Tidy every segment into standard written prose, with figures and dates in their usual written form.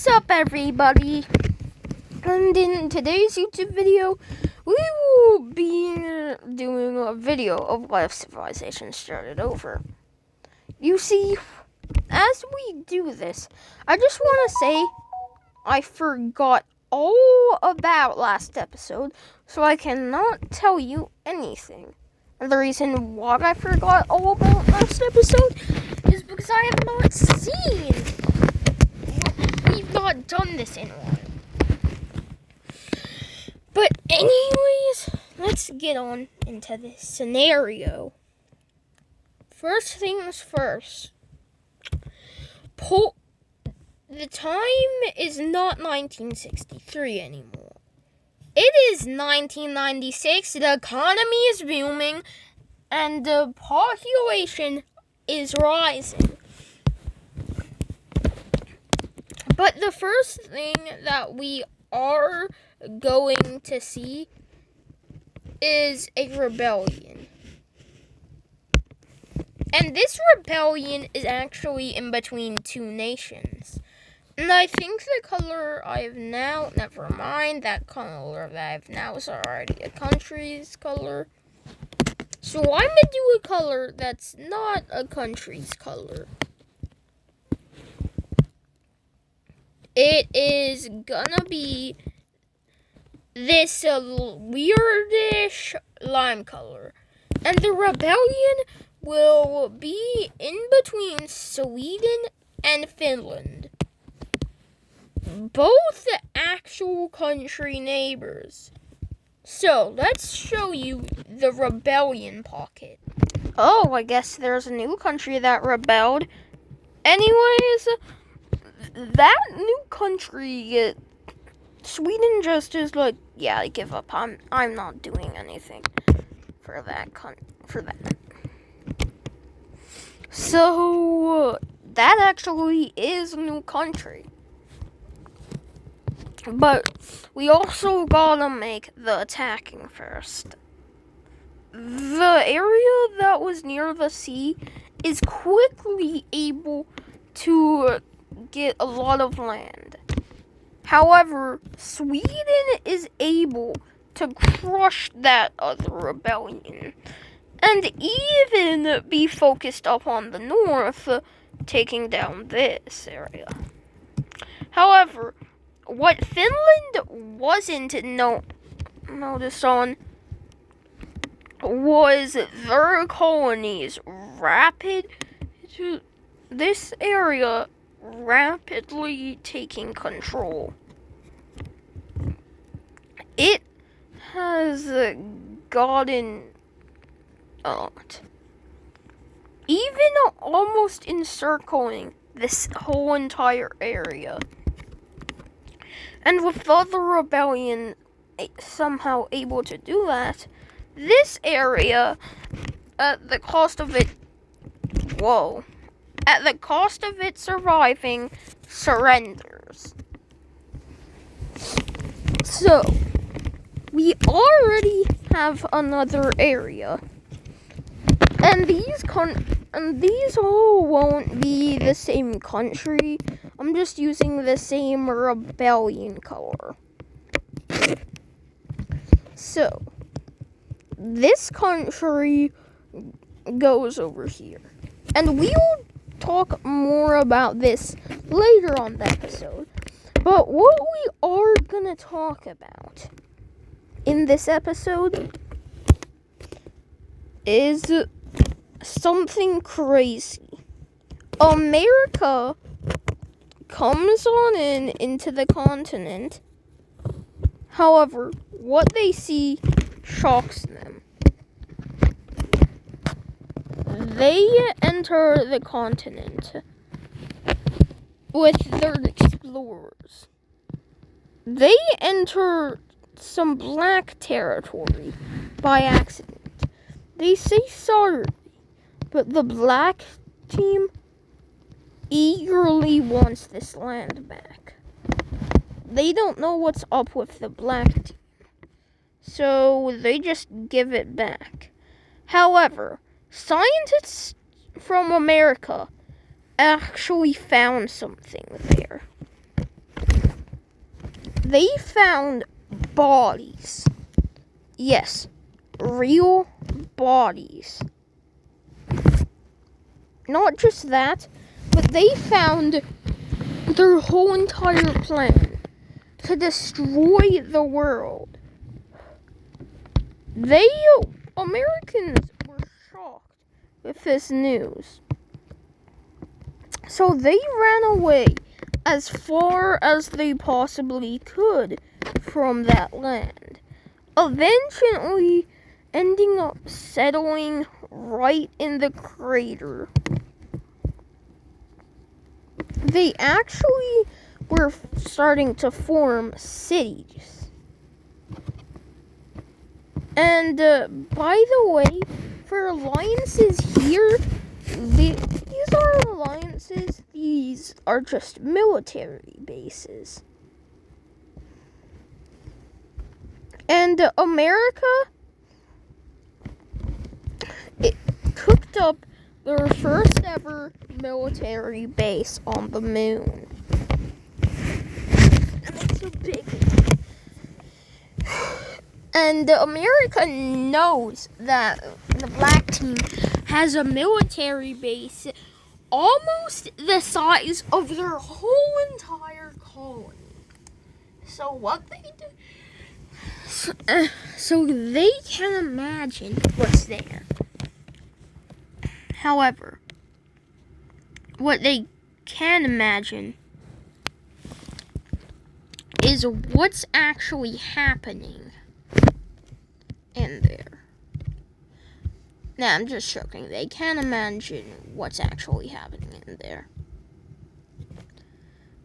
What's up, everybody? And in today's YouTube video, we will be doing a video of why civilization started over. You see, as we do this, I just want to say I forgot all about last episode, so I cannot tell you anything. And the reason why I forgot all about last episode is because I have not seen. We've not done this in a while. But anyways, let's get on into this scenario. First things first. The time is not 1963 anymore. It is 1996, the economy is booming, and the population is rising. But the first thing that we are going to see is a rebellion. And this rebellion is actually in between two nations. And I think the color I have now, never mind, that color that I have now is already a country's color. So I'm going to do a color that's not a country's color. It is gonna be this weirdish lime color. And the rebellion will be in between Sweden and Finland. Both the actual country neighbors. So, let's show you the rebellion pocket. Oh, I guess there's a new country that rebelled. Anyways, that new country, Sweden just is like, yeah, I give up. I'm not doing anything for that. So, that actually is a new country. But we also gotta make the attacking first. The area that was near the sea is quickly able to get a lot of land. However, Sweden is able to crush that other rebellion and even be focused upon the north, taking down this area. However, what Finland wasn't noticed on was their colonies this area rapidly taking control. It has gotten even almost encircling this whole entire area. And with the other rebellion somehow able to do that, this area, at the cost of it surviving, surrenders. So, we already have another area. And these all won't be the same country. I'm just using the same rebellion color. So, this country goes over here. And we will talk more about this later on the episode. But what we are gonna talk about in this episode is something crazy. America comes on into the continent. However, what they see shocks them. They enter the continent with their explorers. They enter some black territory by accident. They say sorry, but the black team eagerly wants this land back. They don't know what's up with the black team, so they just give it back. However, scientists from America actually found something there. they found bodies. Yes, real bodies. Not just that, but they found their whole entire plan to destroy the world. Americans were shocked with this news. So they ran away as far as they possibly could from that land, eventually ending up settling right in the crater. They actually were starting to form cities. And by the way, for alliances here, these are alliances. These are just military bases. And America, it cooked up their first ever military base on the moon. And it's a big one. And America knows that the black team has a military base almost the size of their whole entire colony. So what they do, so they can imagine what's there. However, what they can imagine is what's actually happening in there. Nah, I'm just joking. They can't imagine what's actually happening in there.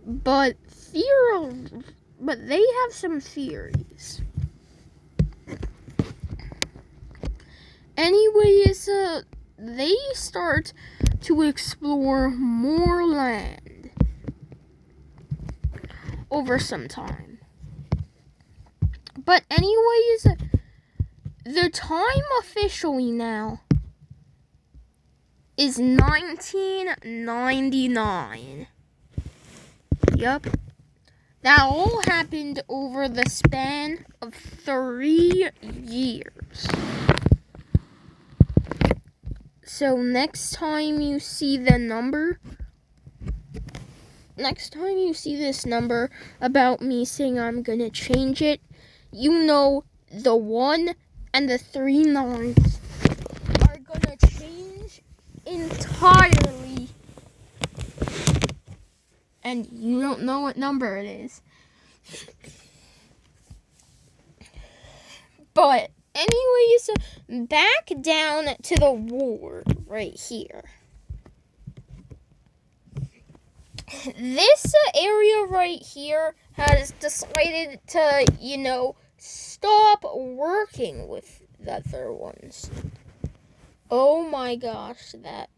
But they have some theories. Anyways, they start to explore more land over some time. But anyways, the time officially now is 1999. Yup. That all happened over the span of 3 years. So next time you see this number about me saying I'm gonna change it, you know the 1 and the 3 9s are gonna change entirely. And you don't know what number it is. But anyways, back down to the war right here. This area right here has decided to, stop working with the other ones. Oh my gosh, that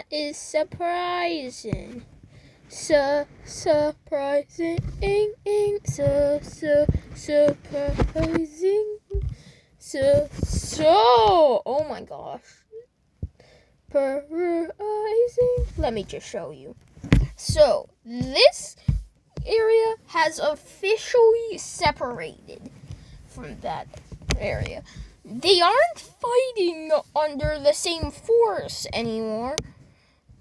is surprising. Surprising. Oh my gosh. Surprising. Let me just show you. So, this area has officially separated from that area. They aren't fighting under the same force anymore,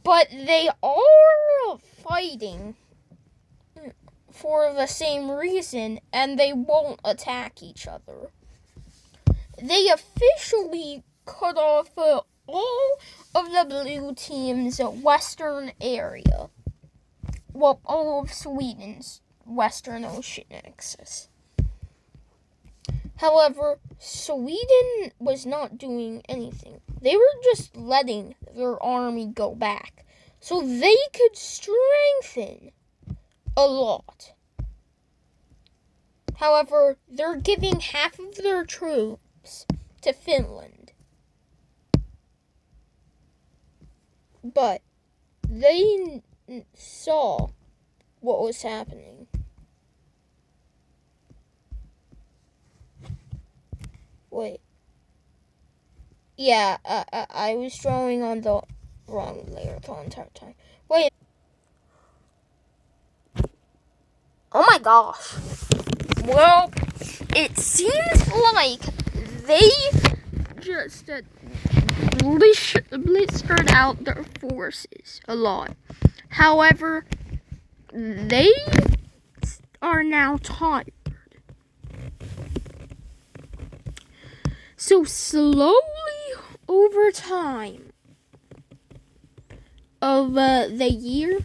but they are fighting for the same reason, and they won't attack each other. They officially cut off all of the blue team's western area. Well, all of Sweden's western ocean axis. However, Sweden was not doing anything. They were just letting their army go back so they could strengthen a lot. However, they're giving half of their troops to Finland. But they saw what was happening. Wait. Yeah, I was drawing on the wrong layer the entire time. Wait. Oh my gosh. Well, it seems like they just blistered out their forces a lot. However, they are now tired. So slowly over time of the year,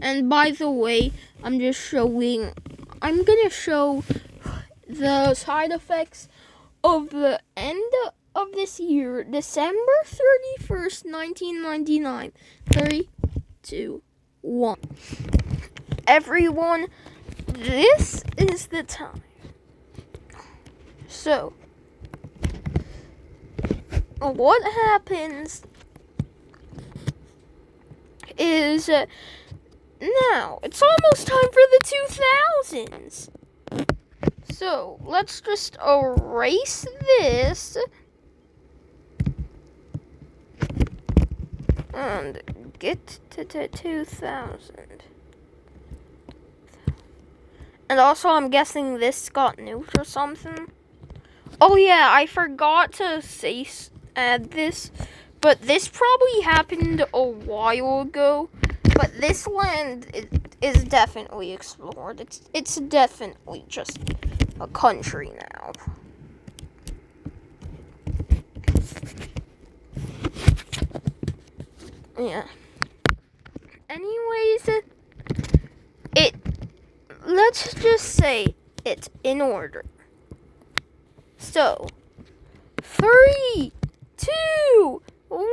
and by the way, I'm gonna show the side effects of the end of this year, December 31st, 1999. 3, 2, 1. Everyone, this is the time. So, what happens is now it's almost time for the 2000s. So let's just erase this and get to 2000. And also, I'm guessing this got nuked or something. Oh yeah, I forgot to add this, but this probably happened a while ago. But this land is definitely explored. It's definitely just a country now. Yeah. Anyways, let's just say it's in order. So, 3, 2, 1.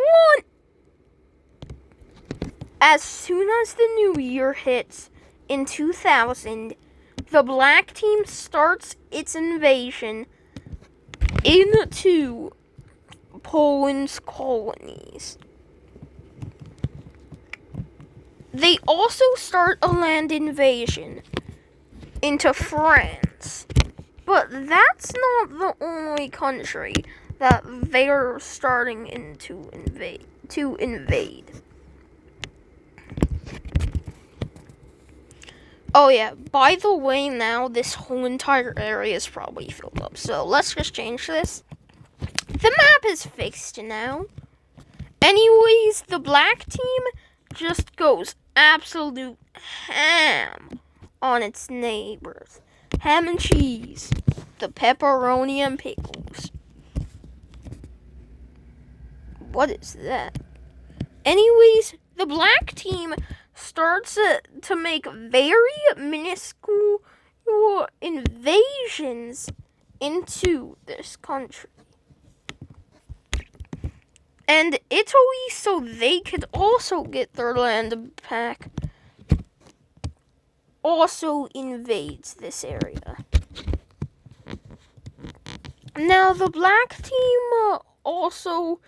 As soon as the new year hits in 2000, the black team starts its invasion into Poland's colonies. They also start a land invasion into France. But that's not the only country that they're starting to invade. Oh yeah, by the way, now this whole entire area is probably filled up. So let's just change this. The map is fixed now. Anyways, the black team just goes absolute ham on its neighbors. Ham and cheese, the pepperoni and pickles. What is that? Anyways, the black team starts to make very minuscule invasions into this country. And Italy, so they could also get their land back, also invades this area. Now, the black team also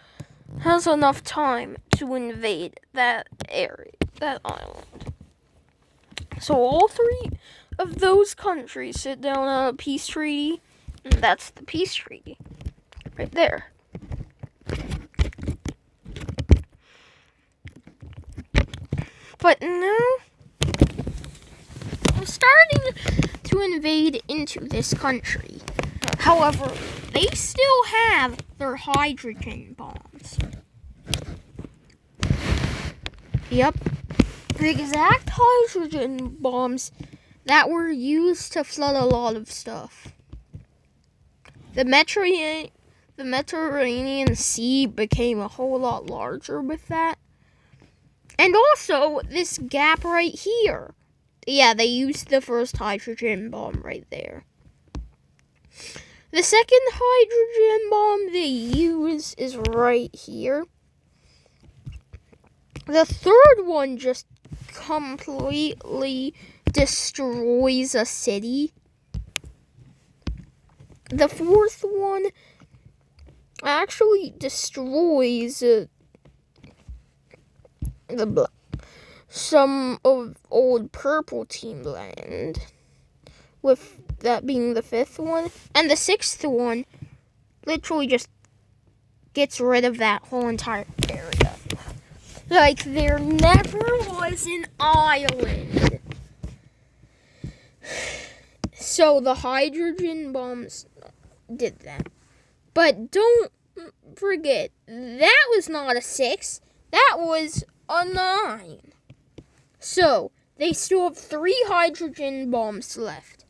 has enough time to invade that area, that island. So all three of those countries sit down on a peace treaty, and that's the peace treaty right there. But now, I'm starting to invade into this country. However, they still have their hydrogen bombs. Yep, the exact hydrogen bombs that were used to flood a lot of stuff. The Mediterranean Sea became a whole lot larger with that. And also, this gap right here. Yeah, they used the first hydrogen bomb right there. The second hydrogen bomb they use is right here. The third one just completely destroys a city. The fourth one actually destroys some of old purple team land, with that being the fifth one. And the sixth one literally just gets rid of that whole entire area. Like there never was an island. So the hydrogen bombs did that. But don't forget, that was not a 6. That was a 9. So they still have 3 hydrogen bombs left.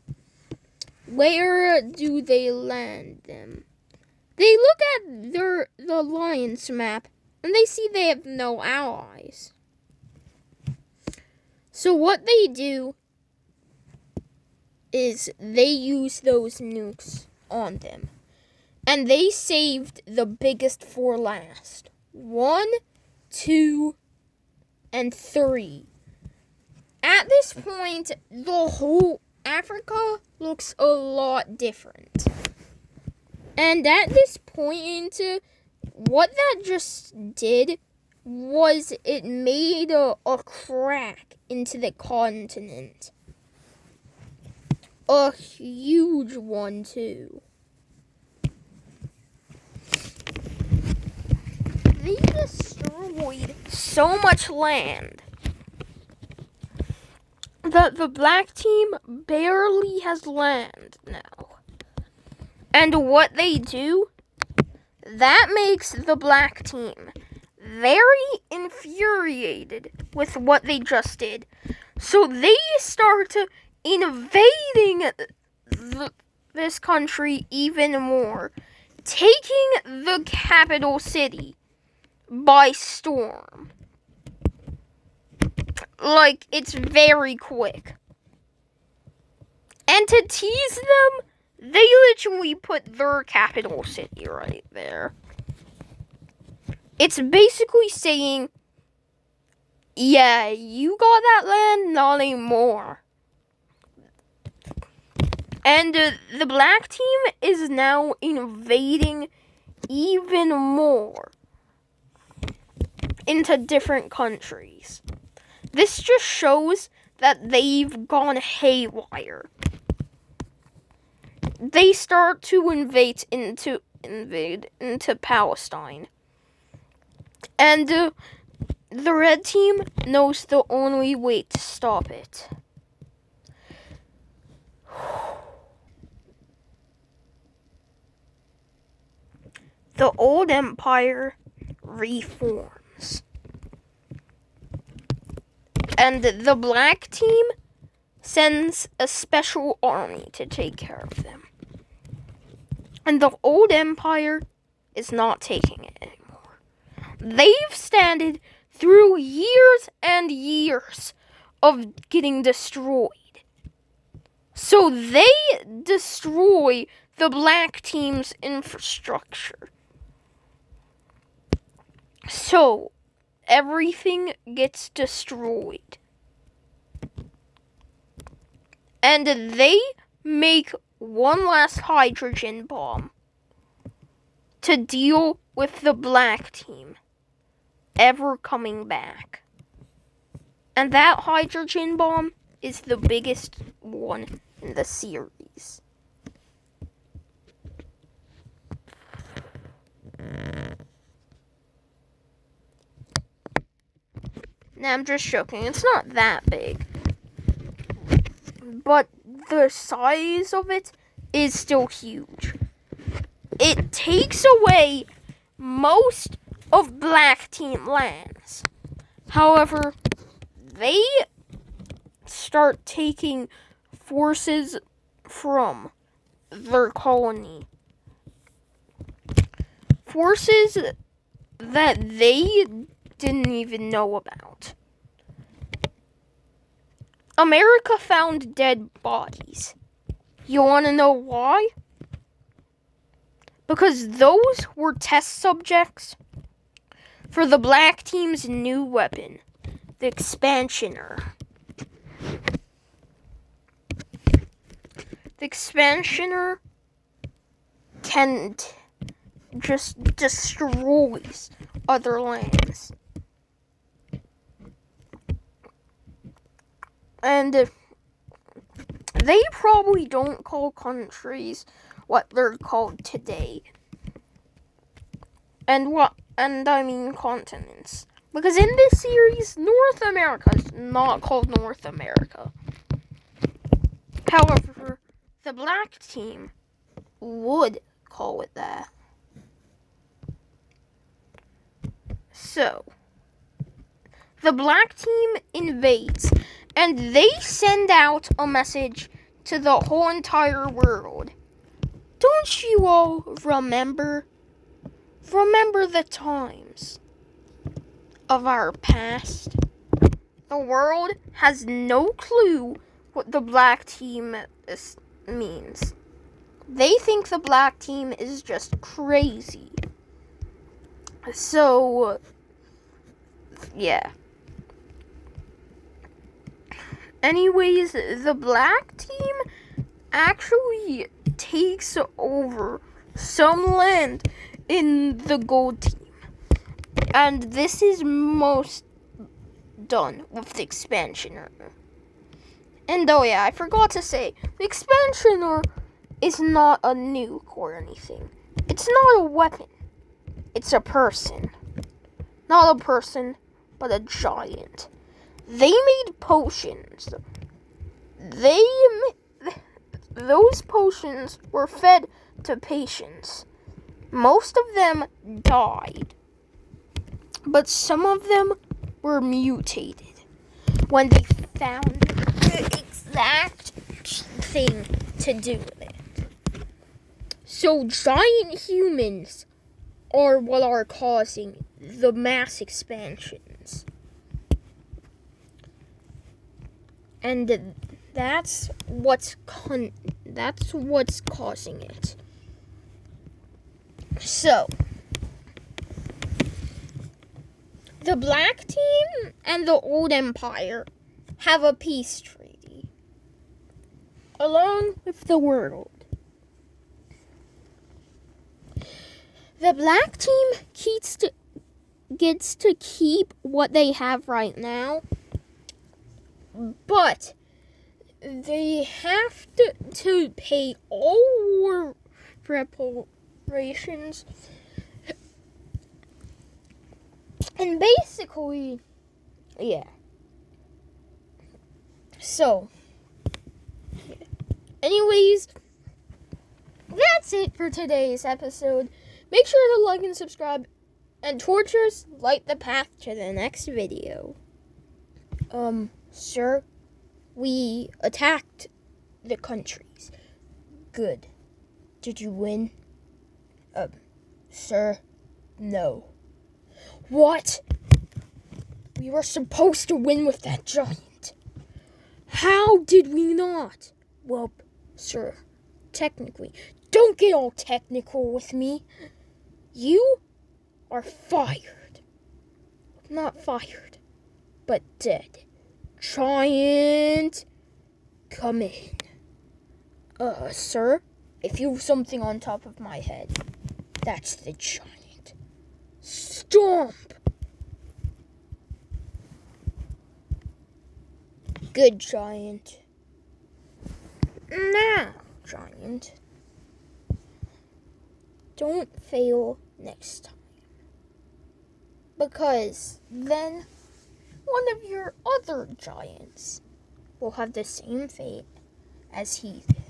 Where do they land them? They look at the alliance map and they see they have no allies. So what they do is they use those nukes on them. And they saved the biggest for last. 1, 2, and 3. At this point, the whole Africa looks a lot different. And at this point, what that just did was it made a crack into the continent. A huge one, too. They destroyed so much land that the black team barely has land now. And what they do, that makes the black team very infuriated with what they just did. So they start invading this country even more, taking the capital city by storm. Like, it's very quick. And to tease them, they literally put their capital city right there. It's basically saying, yeah, you got that land, not anymore. And the black team is now invading even more into different countries. This just shows that they've gone haywire. They start to invade into Palestine. And the red team knows the only way to stop it. The old empire reforms. And the black team sends a special army to take care of them. And the old empire is not taking it anymore. They've standed through years and years of getting destroyed. So they destroy the black team's infrastructure. So everything gets destroyed. And they make one last hydrogen bomb to deal with the black team ever coming back. And that hydrogen bomb is the biggest one in the series. Now, I'm just joking. It's not that big. But the size of it is still huge. It takes away most of black team lands. However, they start taking forces from their colony. Forces that they didn't even know about. America found dead bodies. You want to know why? Because those were test subjects for the black team's new weapon, the Expansioner. The Expansioner can just destroys other lands. And they probably don't call countries what they're called today. And I mean continents. Because in this series, North America is not called North America. However, the black team would call it that. So, the black team invades, and they send out a message to the whole entire world. Don't you all remember? Remember the times of our past? The world has no clue what the black team means. They think the black team is just crazy. So, yeah. Anyways, the black team actually takes over some land in the gold team. And this is most done with the expansioner. And oh yeah, I forgot to say, the expansioner is not a nuke or anything. It's not a weapon. It's a person. Not a person, but a giant. They made potions. Those potions were fed to patients. Most of them died, but some of them were mutated when they found the exact thing to do with it. So giant humans are what are causing the mass expansions. And that's what's causing it. So, the black team and the old empire have a peace treaty, along with the world. The black team gets to keep what they have right now, but they have to pay all war reparations. And basically, yeah. So, anyways, that's it for today's episode. Make sure to like and subscribe, and tortures light the path to the next video. Sir, we attacked the countries. Good. Did you win? Sir, no. What? We were supposed to win with that giant. How did we not? Well, sir, technically. Don't get all technical with me. You are fired. Not fired, but dead. Giant, come in. Sir, I feel something on top of my head. That's the giant. Stomp! Good, giant. Now, giant, don't fail next time. Because then one of your other giants will have the same fate as he did.